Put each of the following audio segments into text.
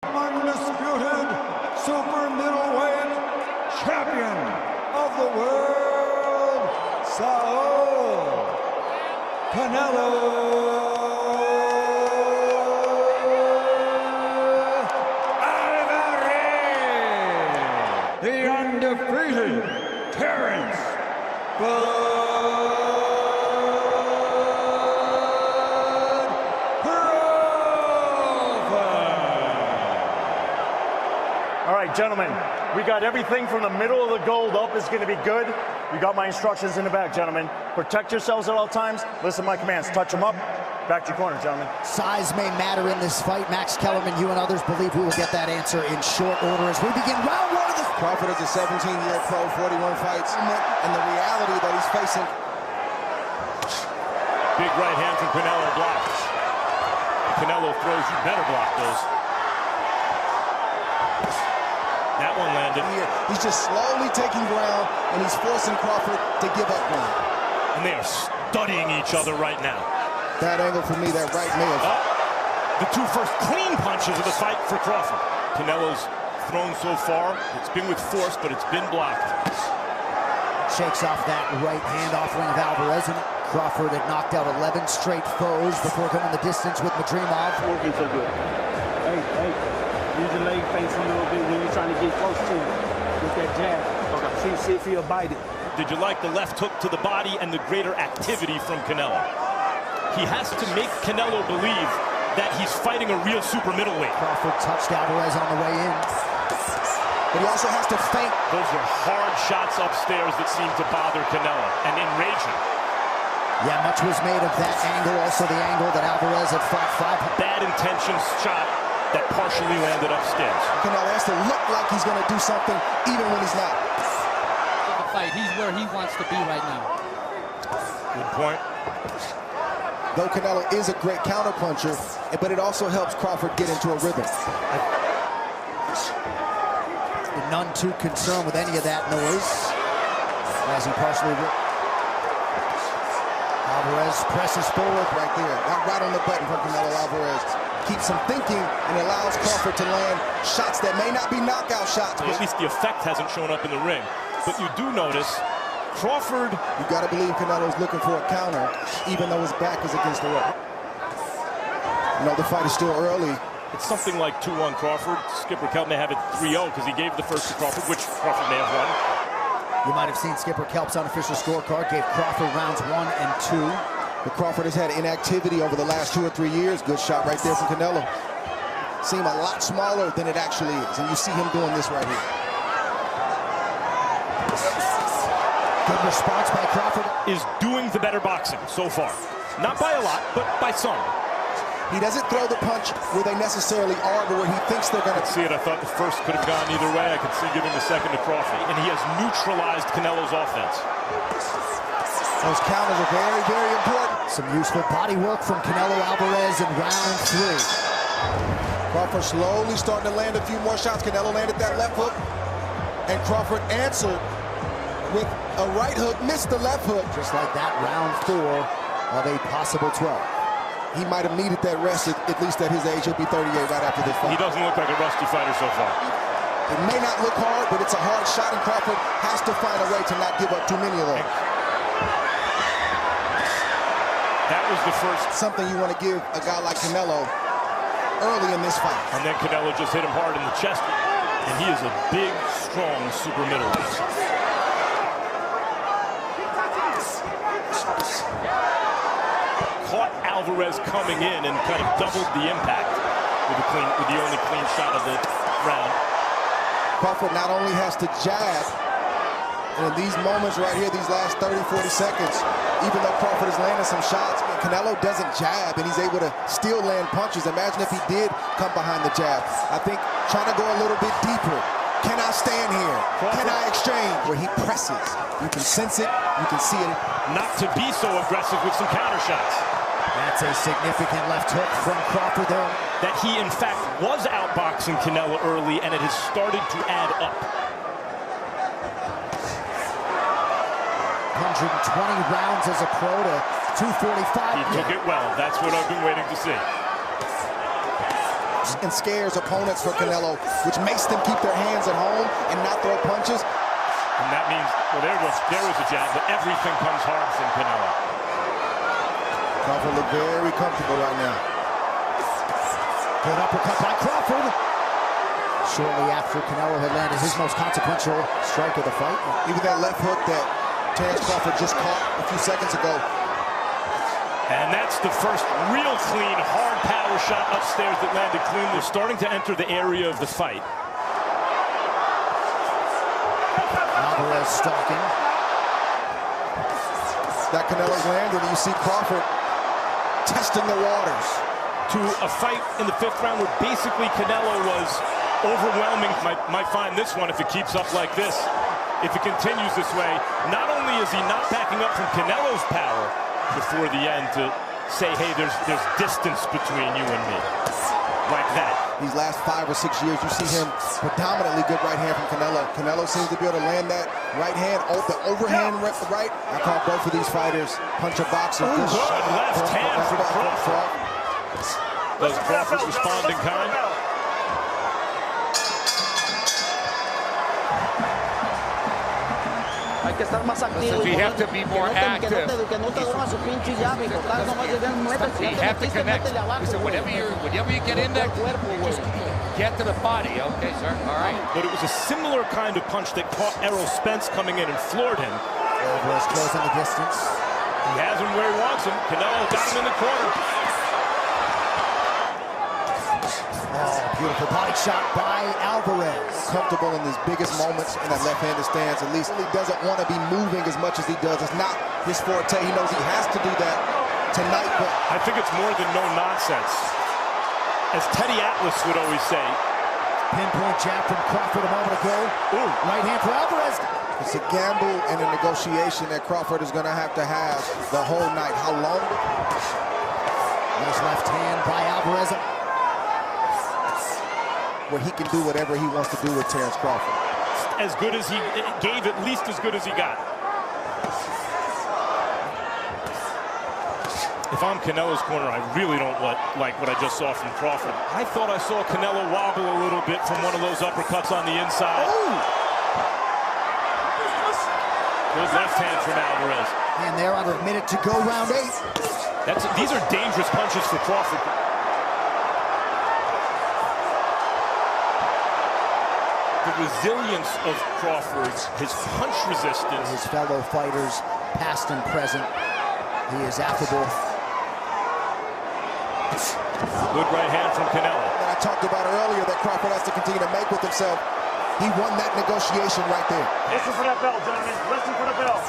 Undisputed super middleweight champion of the world, Saul Canelo Альвареса, the undefeated Terenz Crouford. All right, gentlemen, we got everything from the middle of the gold up is going to be good. You got my instructions in the back, gentlemen. Protect yourselves at all times. Listen to my commands. Touch them up. Back to your corner, gentlemen. Size may matter in this fight. Max Kellerman, you and others believe we will get that answer in short order as we begin round one of this. Crawford is a 17-year pro, 41 fights, and the reality that he's facing. Big right hand from Canelo blocks. Canelo throws, you better block those. That one landed. He's just slowly taking ground, and he's forcing Crawford to give up ground. And they are studying each other right now. That angle for me, that right may have... The two first clean punches of the fight for Crawford. Canelo's thrown so far. It's been with force, but it's been blocked. Shakes off that right hand offering of Alvarez. And Crawford had knocked out 11 straight foes before going the distance with Madrimov. Working so good. Hey. Use your leg face a little bit when you're trying to get close to him with that jab. Okay. See if he'll bite it. Did you like the left hook to the body and the greater activity from Canelo? He has to make Canelo believe that he's fighting a real super middleweight. Crawford touched Alvarez on the way in. But he also has to feint. Those are hard shots upstairs that seem to bother Canelo and enrage him. Yeah, much was made of that angle. Also the angle that Alvarez had fought 5. Bad intentions shot that partially landed upstairs. Canelo has to look like he's going to do something even when he's not. The fight, he's where he wants to be right now. Good point. Though Canelo is a great counterpuncher, but it also helps Crawford get into a rhythm. None too concerned with any of that noise as he partially... Alvarez presses forward right there, right on the button from Canelo Alvarez. Keeps him thinking and allows Crawford to land shots that may not be knockout shots. At least the effect hasn't shown up in the ring. But you do notice Crawford... You got to believe Canelo's looking for a counter, even though his back is against the rope. You know, the fight is still early. It's something like 2-1 Crawford. Skipper Kelp may have it 3-0 because he gave the first to Crawford, which Crawford may have won. You might have seen Skipper Kelp's unofficial scorecard gave Crawford rounds 1 and 2. But Crawford has had inactivity over the last 2 or 3 years. Good shot right there from Canelo. Seem a lot smaller than it actually is, and you see him doing this right here. Good response by Crawford. Is doing the better boxing so far. Not by a lot, but by some. He doesn't throw the punch where they necessarily are, but where he thinks they're going to... See it, I thought the first could have gone either way. I could see giving the second to Crawford. And he has neutralized Canelo's offense. Those counters are very, very important. Some useful body work from Canelo Alvarez in round 3. Crawford slowly starting to land a few more shots. Canelo landed that left hook, and Crawford answered with a right hook, missed the left hook. Just like that, round 4 of a possible 12. He might have needed that rest, at least at his age. He'll be 38 right after this fight. He doesn't look like a rusty fighter so far. It may not look hard, but it's a hard shot, and Crawford has to find a way to not give up too many of those. That was the first. Something you want to give a guy like Canelo early in this fight. And then Canelo just hit him hard in the chest. And he is a big, strong super middleweight. Caught Alvarez coming in and kind of doubled the impact with the only clean shot of the round. Crawford not only has to jab, and in these moments right here, these last 30, 40 seconds, even though Crawford is landing some shots, Canelo doesn't jab, and he's able to still land punches. Imagine if he did come behind the jab. I think trying to go a little bit deeper. Can I stand here? Can I exchange? Where he presses. You can sense it. You can see it. Not to be so aggressive with some counter shots. That's a significant left hook from Crawford there. That he, in fact, was outboxing Canelo early, and it has started to add up. 120 rounds as a pro to 245. He took it well. That's what I've been waiting to see. and scares opponents for Canelo, which makes them keep their hands at home and not throw punches. And that means, well, there was a jab, but everything comes hard from Canelo. Crawford look very comfortable right now. Good uppercut by Crawford. Shortly after Canelo had landed his most consequential strike of the fight. Even that left hook that Terence Crawford just caught a few seconds ago. And that's the first real clean, hard power shot upstairs that landed clean. They're starting to enter the area of the fight. Alvarez stalking. That Canelo's landed, and you see Crawford testing the waters. To a fight in the 5th round where basically Canelo was overwhelming. Might find this one if it keeps up like this. If it continues this way, not only is he not backing up from Canelo's power before the end to say, hey, there's distance between you and me. Like that. These last 5 or 6 years, you see him predominantly good right hand from Canelo. Canelo seems to be able to land that right hand, the overhand right. I call both of these fighters puncher boxers. Good left hand from Crawford. Does Crawford respond in kind? We have to be more active. We have to connect. Listen, whenever you get in there, just get to the body. Okay, sir. All right. But it was a similar kind of punch that caught Errol Spence coming in and floored him. Alvarez closing the distance. He has him where he wants him. Canelo got him in the corner. Oh, beautiful body shot by Alvarez. Comfortable in his biggest moments in that left-handed stance. At least he doesn't want to be moving as much as he does. It's not his forte. He knows he has to do that tonight, but I think it's more than no nonsense. As Teddy Atlas would always say. Pinpoint jab from Crawford a moment ago. Ooh. Right hand for Alvarez. it's a gamble and a negotiation that Crawford is going to have the whole night. How long? Nice left hand by Alvarez. Where he can do whatever he wants to do with Terence Crawford. As good as he gave, at least as good as he got. If I'm Canelo's corner, I really don't like what I just saw from Crawford. I thought I saw Canelo wobble a little bit from one of those uppercuts on the inside. Ooh. Good left hand from Alvarez. And they're under a minute to go, round 8. These are dangerous punches for Crawford. The resilience of Crawford, his punch resistance. His fellow fighters, past and present. He is affable. Good right hand from Canelo. And I talked about earlier that Crawford has to continue to make with himself. He won that negotiation right there. Listen for that bell, gentlemen. Listen for the bell.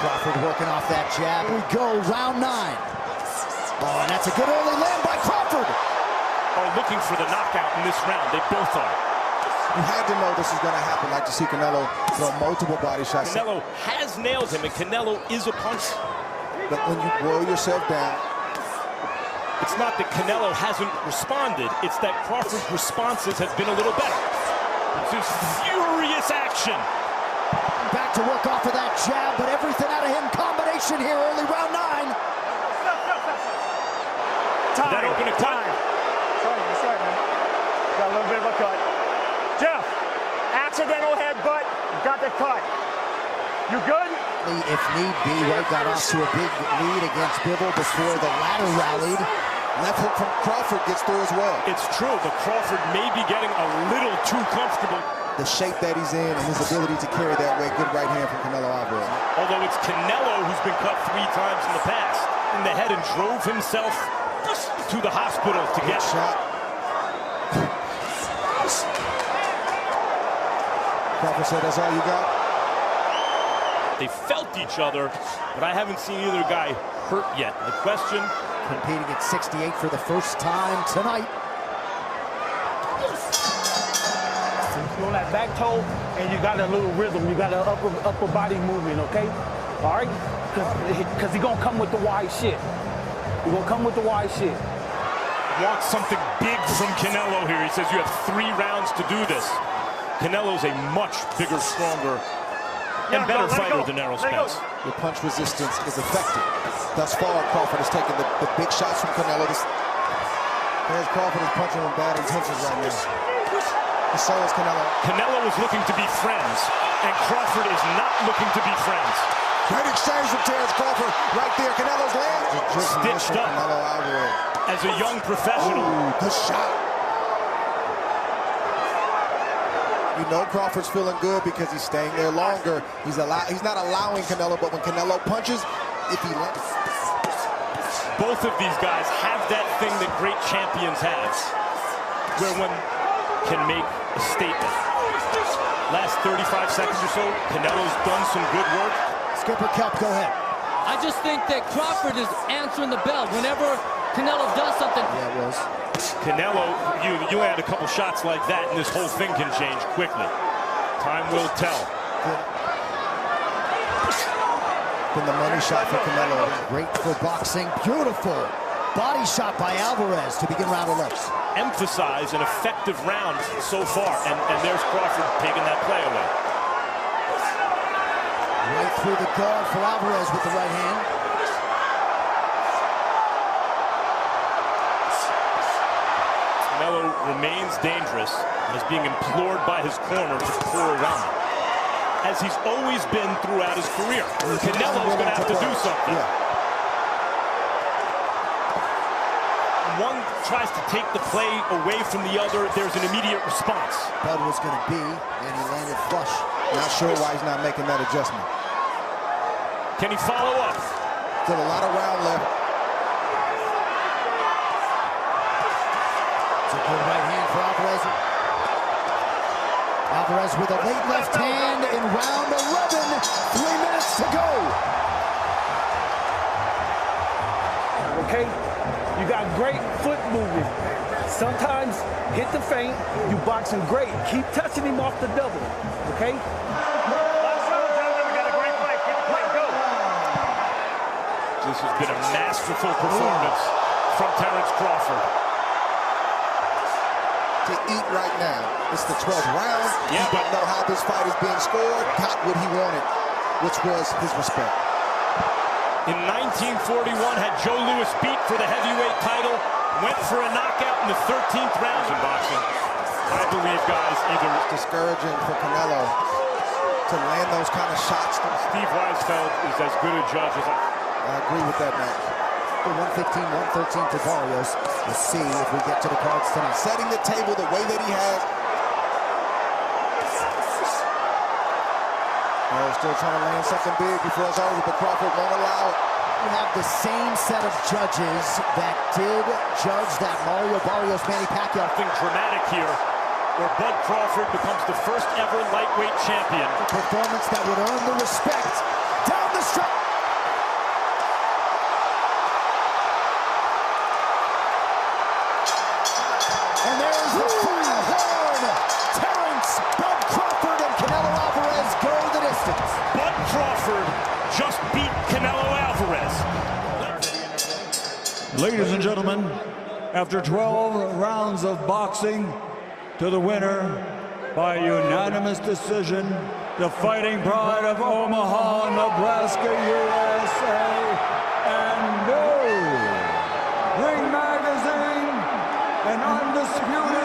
Crawford working off that jab. We go, round 9. Oh, and that's a good early land by Crawford. Are looking for the knockout in this round. They both are. You had to know this was going to happen. Like to see Canelo throw multiple body shots. Canelo has nailed him, and Canelo is a puncher. But when you blow yourself down, it's not that Canelo hasn't responded. It's that Crawford's responses have been a little better. It's his furious action. Back to work off of that jab, but everything out of him. Combination here, early round 9. Time. That open a cut. Sorry, man. Got a little bit of a cut. Jeff, accidental headbutt, got the cut. You good? If need be, Wright got off to a big lead against Bivol before the latter rallied. left hook from Crawford gets through as well. It's true, but Crawford may be getting a little too comfortable. The shape that he's in and his ability to carry that weight, good right hand from Canelo Alvarez. Although it's Canelo who's been cut 3 times in the past in the head and drove himself to the hospital to get shot. Crawford said, "That's all you got?" They felt each other, but I haven't seen either guy hurt yet. The question, competing at 68 for the first time tonight. On that back toe, and you got a little rhythm. You got an upper body movement, okay? All right? Because he's going to come with the wide shit. He's going to come with the wide shit. wants something big from Canelo here. He says you have 3 rounds to do this. Canelo's a much bigger, stronger, and better fighter than Errol Spence. The punch resistance is effective. Thus far, Crawford has taken the big shots from Canelo. Terence Crawford is punching with bad intentions right now. And so is Canelo. Canelo is looking to be friends, and Crawford is not looking to be friends. Great exchange from Terence Crawford right there. Canelo's landing. Stitched up. Canelo Alvarez. As a young professional. Ooh, good shot. You know Crawford's feeling good because he's staying there longer. He's not allowing Canelo, but when Canelo punches, if he lets... Both of these guys have that thing that great champions have, where one can make a statement. Last 35 seconds or so, Canelo's done some good work. Skipper Kelp, go ahead. I just think that Crawford is answering the bell. Whenever Canelo does something. Yeah, it was. Canelo, you add a couple shots like that, and this whole thing can change quickly. Time will tell. Been the money shot for Canelo. Great for boxing. Beautiful body shot by Alvarez to begin round 11. Emphasize an effective round so far, and there's Crawford taking that play away. Right through the guard for Alvarez with the right hand. Canelo remains dangerous and is being implored by his corner to pour around him, as he's always been throughout his career. Canelo's going to have to do something. Yeah. One tries to take the play away from the other, there's an immediate response. Bud was going to be, and he landed flush. Not sure why he's not making that adjustment. Can he follow up? Still a lot of round left. It's a good right hand for Alvarez. Alvarez with a late left hand in round 11. 3 minutes to go. Okay? You got great foot movement. Sometimes hit the feint, you boxing great. Keep touching him off the double, okay? This has been a masterful performance from Terence Crawford. To eat right now. It's the 12th round. Yeah, he don't know how this fight is being scored. Got what he wanted, which was his respect. In 1941, had Joe Louis beat for the heavyweight title, went for a knockout in the 13th round in boxing. I believe, guys, either discouraging for Canelo to land those kind of shots. Steve Weisfeld is as good a judge as I agree with that, man. 115, 113 to Barrios. We'll see if we get to the cards tonight. Setting the table the way that he has. Still trying to land something big before it's over, but Crawford won't allow it. We have the same set of judges that did judge that Mario Barrios Manny Pacquiao. Something dramatic here, where Bud Crawford becomes the first ever lightweight champion. A performance that would earn the respect down the stretch. And there's the final horn. Terence Bud Crawford and Canelo Alvarez go the distance. Bud Crawford just beat Canelo Alvarez. Ladies and gentlemen, after 12 rounds of boxing, to the winner by unanimous decision, the Fighting Pride of Omaha, Nebraska, USA, and no Ring Magazine, an undisputed